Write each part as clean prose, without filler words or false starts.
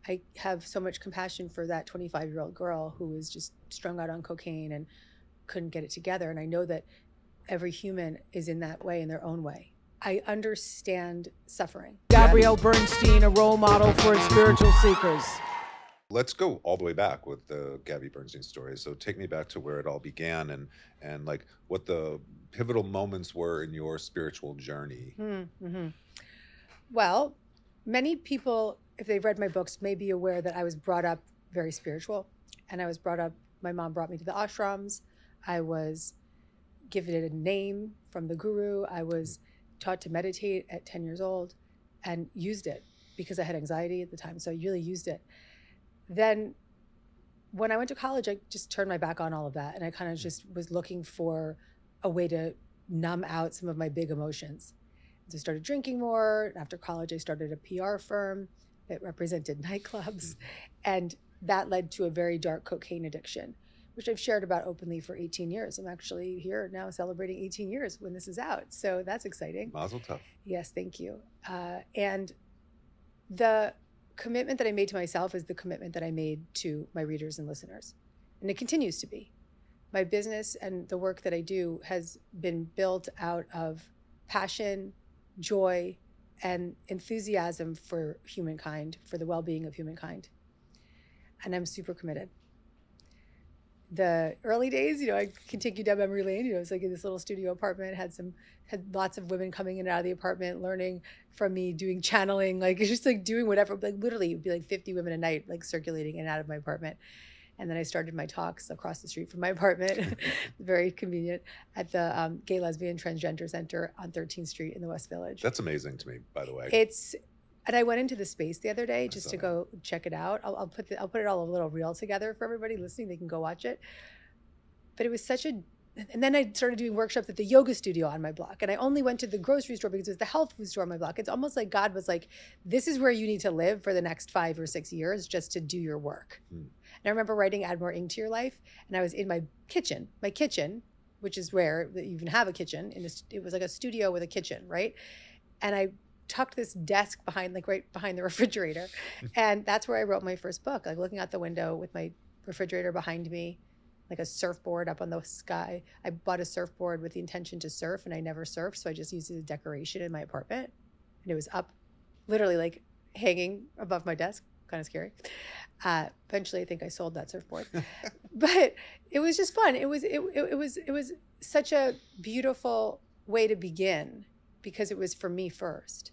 I have so much compassion for that 25-year-old girl who was just strung out on cocaine and couldn't get it together. And I know that every human is in that way, in their own way. I understand suffering. Gabby Bernstein, a role model for spiritual seekers. Let's go all the way back with the Gabby Bernstein story. So take me back to where it all began and like what the pivotal moments were in your spiritual journey. Mm-hmm. Well, many people, if they've read my books, may be aware that I was brought up very spiritual. And I was brought up, my mom brought me to the ashrams. I was given a name from the guru. I was taught to meditate at 10 years old and used it because I had anxiety at the time. So I really used it. Then when I went to college, I just turned my back on all of that. And I kind of just was looking for a way to numb out some of my big emotions. So I started drinking more. After college, I started a PR firm that represented nightclubs. And that led to a very dark cocaine addiction, which I've shared about openly for 18 years. I'm actually here now celebrating 18 years when this is out. So that's exciting. Mazel tov. Yes, thank you. And the commitment that I made to myself is the commitment that I made to my readers and listeners. And it continues to be. My business and the work that I do has been built out of passion, joy, and enthusiasm for humankind, for the well-being of humankind. And I'm super committed. The early days, I can take you down memory lane. It was like in this little studio apartment, had lots of women coming in and out of the apartment, learning from me, doing channeling, like just like doing whatever. Like literally, it'd be like 50 women a night, like circulating in and out of my apartment. And then I started my talks across the street from my apartment, very convenient, at the Gay, Lesbian, Transgender Center on 13th Street in the West Village. That's amazing to me, by the way. And I went into the space the other day just to go check it out. I'll put it all a little reel together for everybody listening. They can go watch it. But it was and then I started doing workshops at the yoga studio on my block. And I only went to the grocery store because it was the health food store on my block. It's almost like God was like, this is where you need to live for the next 5 or 6 years just to do your work. And I remember writing Add More Ink to Your Life. And I was in my kitchen, which is rare that you even have a kitchen. It was like a studio with a kitchen, right? And I tucked this desk right behind the refrigerator. And that's where I wrote my first book, like looking out the window with my refrigerator behind me, like a surfboard up on the sky. I bought a surfboard with the intention to surf, and I never surfed. So I just used it as decoration in my apartment. And it was up, literally like hanging above my desk, kind of scary. Eventually I think I sold that surfboard, but it was just fun. It was such a beautiful way to begin because it was for me first.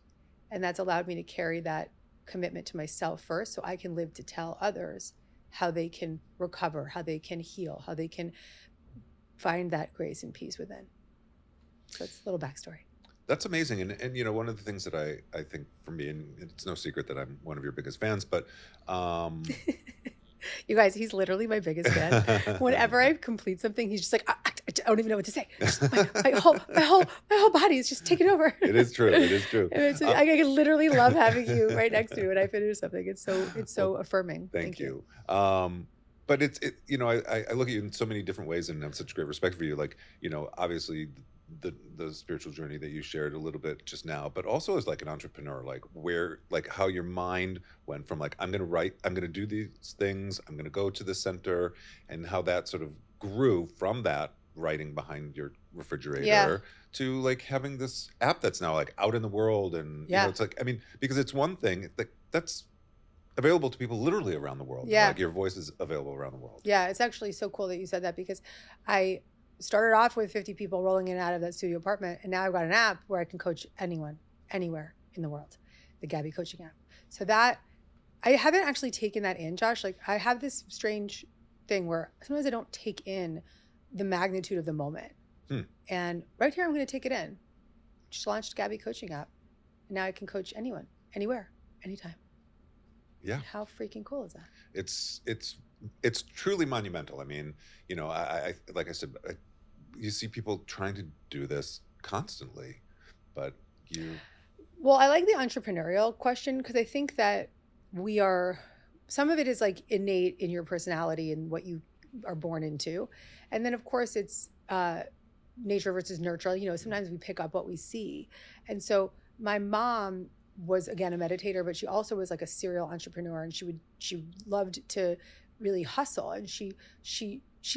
And that's allowed me to carry that commitment to myself first so I can live to tell others how they can recover, how they can heal, how they can find that grace and peace within. So it's a little backstory. That's amazing. And one of the things that I think for me, and it's no secret that I'm one of your biggest fans, but you guys, he's literally my biggest fan. Whenever I complete something, he's just like, I don't even know what to say. My whole body is just taken over. It is true. I literally love having you right next to me when I finish something. It's so affirming. Thank you. But I look at you in so many different ways and have such great respect for you. Like, obviously the spiritual journey that you shared a little bit just now, but also as like an entrepreneur, like how your mind went from like, I'm going to write, I'm going to do these things, I'm going to go to the center, and how that sort of grew from that writing behind your refrigerator to like having this app that's now like out in the world. And it's like, I mean, because it's one thing that's available to people literally around the world. Yeah. Like your voice is available around the world. Yeah. It's actually so cool that you said that, because I started off with 50 people rolling in and out of that studio apartment. And now I've got an app where I can coach anyone, anywhere in the world, the Gabby coaching app. So that I haven't actually taken that in, Josh. Like I have this strange thing where sometimes I don't take in the magnitude of the moment. And right here, I'm going to take it in. Just launched Gabby coaching app. And now I can coach anyone, anywhere, anytime. Yeah. How freaking cool is that? It's truly monumental. I mean, I like I said, you see people trying to do this constantly, but Well, I like the entrepreneurial question, because I think that some of it is like innate in your personality and what you are born into. And then of course it's nature versus nurture. Sometimes we pick up what we see. And so my mom was again a meditator, but she also was like a serial entrepreneur, and she loved to really hustle, and she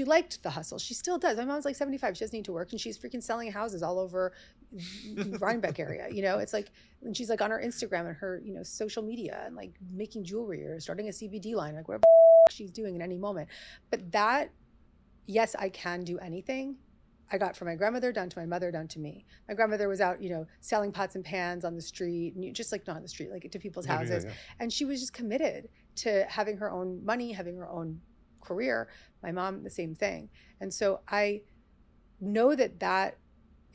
liked the hustle. She still does. My mom's like 75. She doesn't need to work, and she's freaking selling houses all over Rhinebeck area. It's like, and she's like on her Instagram and her, social media, and like making jewelry or starting a CBD line, like whatever she's doing in any moment. But that, yes, I can do anything. I got from my grandmother down to my mother down to me. My grandmother was out, selling pots and pans on the street, and just like not on the street, like to people's houses. Yeah. And she was just committed to having her own money, having her own career. My mom, the same thing. And so I know that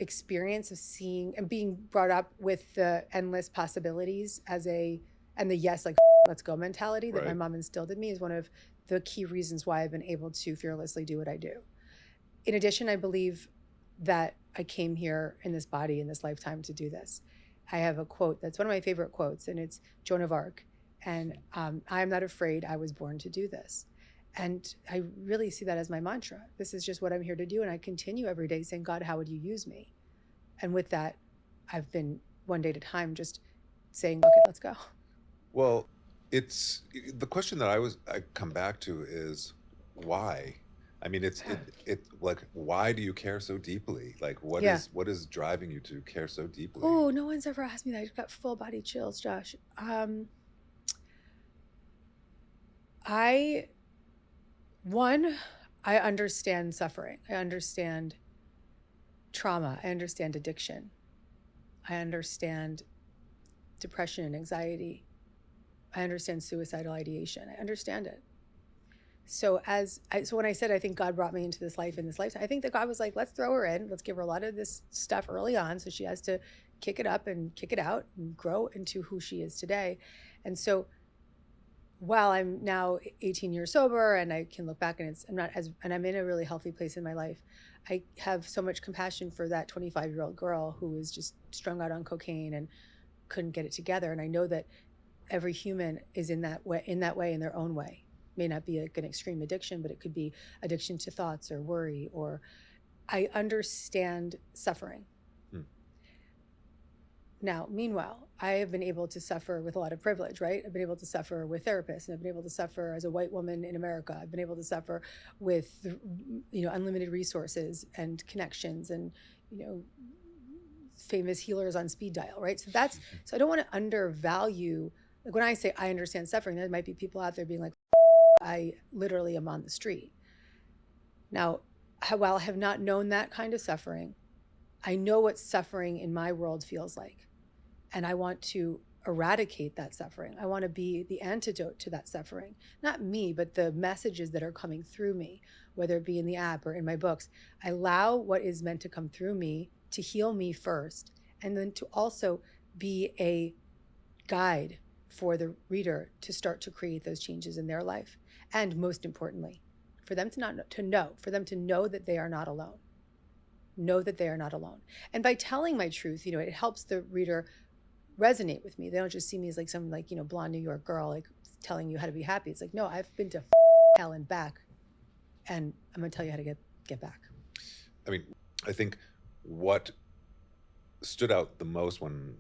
experience of seeing and being brought up with the endless possibilities and the yes, like let's go mentality that my mom instilled in me is one of the key reasons why I've been able to fearlessly do what I do. In addition, I believe that I came here in this body, in this lifetime, to do this. I have a quote that's one of my favorite quotes, and it's Joan of Arc. And I am not afraid, I was born to do this. And I really see that as my mantra. This is just what I'm here to do. And I continue every day saying, God, how would you use me? And with that, I've been one day at a time just saying, okay, let's go. Well, it's the question that I come back to is why? I mean, it's like, why do you care so deeply? Like, what is driving you to care so deeply? Oh, no one's ever asked me that. I just got full body chills, Josh. I understand suffering. I understand trauma. I understand addiction. I understand depression and anxiety. I understand suicidal ideation. I understand it. So when I said I think God brought me into this life in this lifetime, I think that God was like, let's throw her in. Let's give her a lot of this stuff early on, so she has to kick it up and kick it out and grow into who she is today. And so while I'm now 18 years sober and I can look back and I'm in a really healthy place in my life, I have so much compassion for that 25-year-old girl who was just strung out on cocaine and couldn't get it together. And I know that every human is in that way in their own way. May not be like an extreme addiction, but it could be addiction to thoughts or worry, or I understand suffering. Now, meanwhile, I have been able to suffer with a lot of privilege, right? I've been able to suffer with therapists, and I've been able to suffer as a white woman in America. I've been able to suffer with, unlimited resources and connections and, famous healers on speed dial, right? So I don't want to undervalue, like when I say I understand suffering, there might be people out there being like, I literally am on the street. Now, while I have not known that kind of suffering, I know what suffering in my world feels like. And I want to eradicate that suffering. I want to be the antidote to that suffering. Not me, but the messages that are coming through me, whether it be in the app or in my books. I allow what is meant to come through me to heal me first, and then to also be a guide for the reader to start to create those changes in their life. And most importantly, for them to know that they are not alone. Know that they are not alone. And by telling my truth, it helps the reader resonate with me. They don't just see me as like some blonde New York girl, like telling you how to be happy. It's like, no, I've been to hell and back, and I'm going to tell you how to get back. I mean, I think what stood out the most when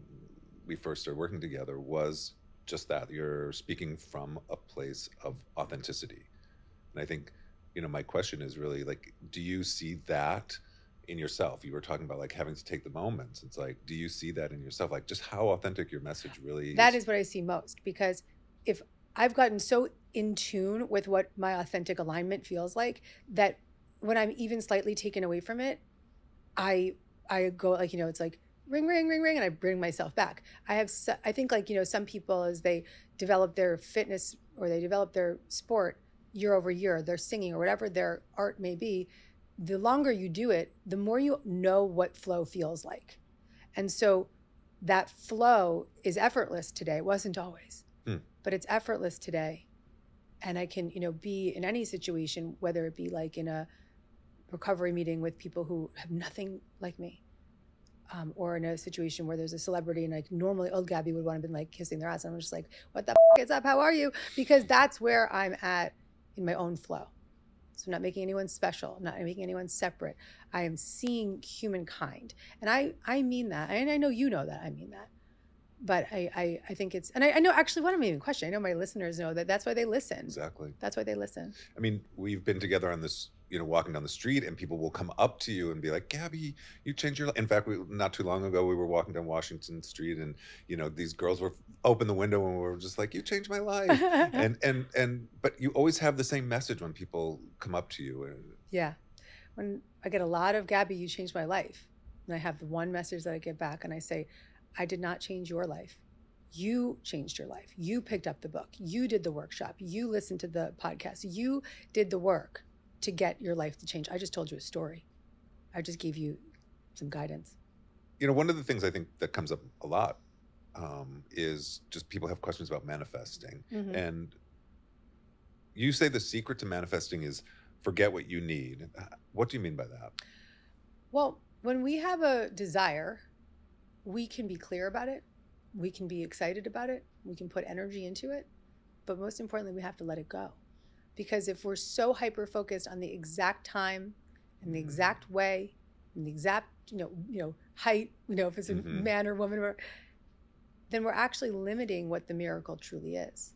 we first started working together was just that you're speaking from a place of authenticity. And I think, my question is really like, do you see that in yourself? You were talking about like having to take the moments. It's like, do you see that in yourself? Like just how authentic your message really is? That is what I see most, because if I've gotten so in tune with what my authentic alignment feels like, that when I'm even slightly taken away from it, I go like, it's like ring, ring, ring, ring. And I bring myself back. I think like, some people, as they develop their fitness or they develop their sport year over year, their singing or whatever their art may be, the longer you do it, the more you know what flow feels like. And so that flow is effortless today. It wasn't always, but it's effortless today. And I can, be in any situation, whether it be like in a recovery meeting with people who have nothing like me, or in a situation where there's a celebrity and like normally old Gabby would want to be like kissing their ass. And I'm just like, what the f*** is up? How are you? Because that's where I'm at in my own flow. So I'm not making anyone special. I'm not making anyone separate. I am seeing humankind. And I mean that. And I know you know that I mean that. But I think it's, and I know actually what I'm even questioning. I know my listeners know that that's why they listen. Exactly. That's why they listen. I mean, we've been together on this, walking down the street, and people will come up to you and be like, Gabby, you changed your life. In fact, not too long ago, we were walking down Washington Street, and, these girls were open the window and we were just like, you changed my life. But you always have the same message when people come up to you. Yeah. When I get a lot of, Gabby, you changed my life. And I have the one message that I get back, and I say, I did not change your life. You changed your life. You picked up the book. You did the workshop. You listened to the podcast. You did the work to get your life to change. I just told you a story. I just gave you some guidance. One of the things I think that comes up a lot is just people have questions about manifesting. Mm-hmm. And you say the secret to manifesting is forget what you need. What do you mean by that? Well, when we have a desire, we can be clear about it. We can be excited about it. We can put energy into it. But most importantly, we have to let it go. Because if we're so hyper-focused on the exact time and the exact way and the exact, height, if it's a man or woman, then we're actually limiting what the miracle truly is.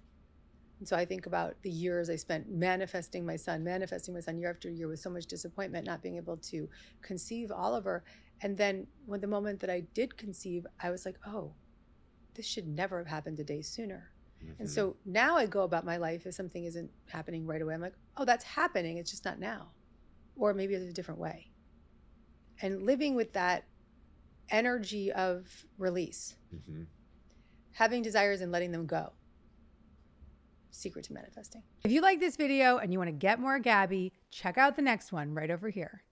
And so I think about the years I spent manifesting my son year after year with so much disappointment, not being able to conceive Oliver. And then when the moment that I did conceive, I was like, oh, this should never have happened a day sooner. Mm-hmm. And so now I go about my life, if something isn't happening right away, I'm like, oh, that's happening. It's just not now. Or maybe it's a different way. And living with that energy of release, having desires and letting them go. Secret to manifesting. If you like this video and you want to get more Gabby, check out the next one right over here.